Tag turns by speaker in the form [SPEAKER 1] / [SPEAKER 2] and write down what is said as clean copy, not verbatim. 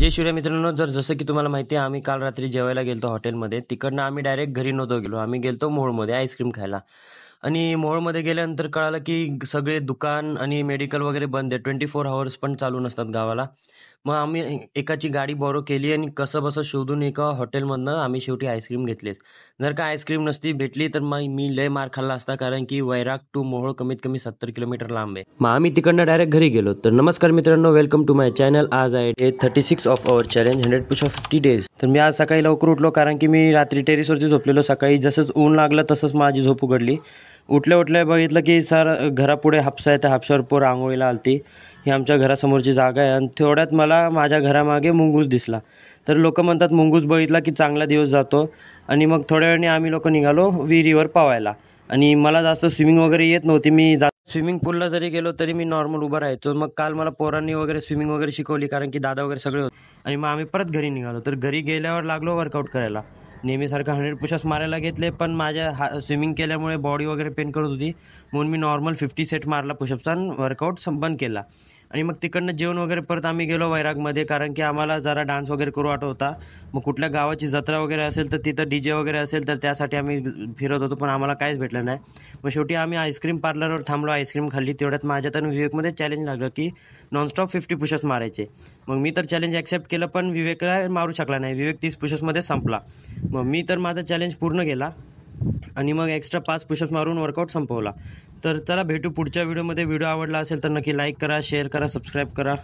[SPEAKER 1] जय शिवराय मित्रांनो, जसं की तुम्हाला माहिती आहे, आम्ही काल रात्री जेवायला गेलो हॉटेलमध्ये. तिकडनं आम्ही डायरेक्ट घरी नव्हतो गेलो. आम्ही गेलो मोहोळमध्ये आईस्क्रीम खायला. आणि मोहोळमध्ये गेल्यानंतर कळालं की सगळे दुकान आणि मेडिकल वगैरे बंद आहे. 24 हॉवर्स पण चालू नसतात गावाला. मग आम्ही एकाची गाडी बॉरो केली आणि कसंबसं शोधून एका हॉटेलमधनं आम्ही शेवटी आईस्क्रीम घेतलीत. जर का आईस्क्रीम नसती भेटली तर मग मी लय मार खाल्ला असता, कारण की वैराग टू मोहोळ कमीत कमी 70 किलोमीटर लांब आहे. मग आम्ही तिकडनं डायरेक्ट घरी गेलो. तर नमस्कार मित्रांनो, वेलकम टू माय चॅनल. आज आहे day 36 of our challenge 100 push of 50 days. तर मी आज सकाळी लवकर उठलो, कारण की मी रात्री टेरेसवरती झोपलेलो. सकाळी जसंच ऊन लागलं तसंच माझी झोप उघडली. उठल्या बघितलं की सर घरापुढे हापसा आहे, त्या हापशावर पोर आंघोळीला आलती. ही आमच्या घरासमोरची जागा आहे आणि थोड्यात मला माझ्या घरामागे मुंगूस दिसला. तर लोक म्हणतात मुंगूस बघितला की चांगला दिवस जातो. आणि मग थोड्या वेळाने आम्ही लोक निघालो विहिरीवर पावायला. आणि मला जास्त स्विमिंग वगैरे येत नव्हती. मी स्विमिंग पूलला जरी गेलो तरी मी नॉर्मल उभा राहायचो. मग काल मला पोरांनी वगैरे स्विमिंग वगैरे शिकवली, कारण की दादा वगैरे सगळे होते. आणि मग आम्ही परत घरी निघालो. तर घरी गेल्यावर लागलो वर्कआउट करायला. नेहमीसारखं 100 पुशअप्स मारायला घेतले, पण माझ्या स्विमिंग केल्यामुळे बॉडी वगैरे पेन करत होती. म्हणून मी नॉर्मल 50 सेट मारला पुशअप्सचा आणि वर्कआउट बंद केला. आणि मग तिकडनं जेवण वगैरे परत आम्ही गेलो वैरागमध्ये, कारण की आम्हाला जरा डान्स वगैरे करू वाटत होता. मग कुठल्या गावाची जत्रा वगैरे असेल तर तिथं DJ वगैरे असेल तर त्यासाठी आम्ही फिरत होतो, पण आम्हाला काहीच भेटलं नाही. मग शेवटी आम्ही आईस्क्रीम पार्लरवर थांबलो, आईस्क्रीम खाल्ली. तेवढ्यात माझ्यात आणि विवेकमध्ये चॅलेंज लागलं की नॉनस्टॉप 50 पुशअप्स मारायचे. मग मी तर चॅलेंज ॲक्सेप्ट केलं, पण विवेकला मारू शकला नाही. विवेक 30 पुशअप्समध्ये संपला. मग मी तर माझा चॅलेंज पूर्ण केला आणि मग एक्स्ट्रा 5 पुशअप्स मारून वर्कआउट संपवला. तर चला भेटू पुढच्या व्हिडिओमध्ये. व्हिडिओ आवडला असेल तर नक्की लाईक करा, शेअर करा, सबस्क्राईब करा.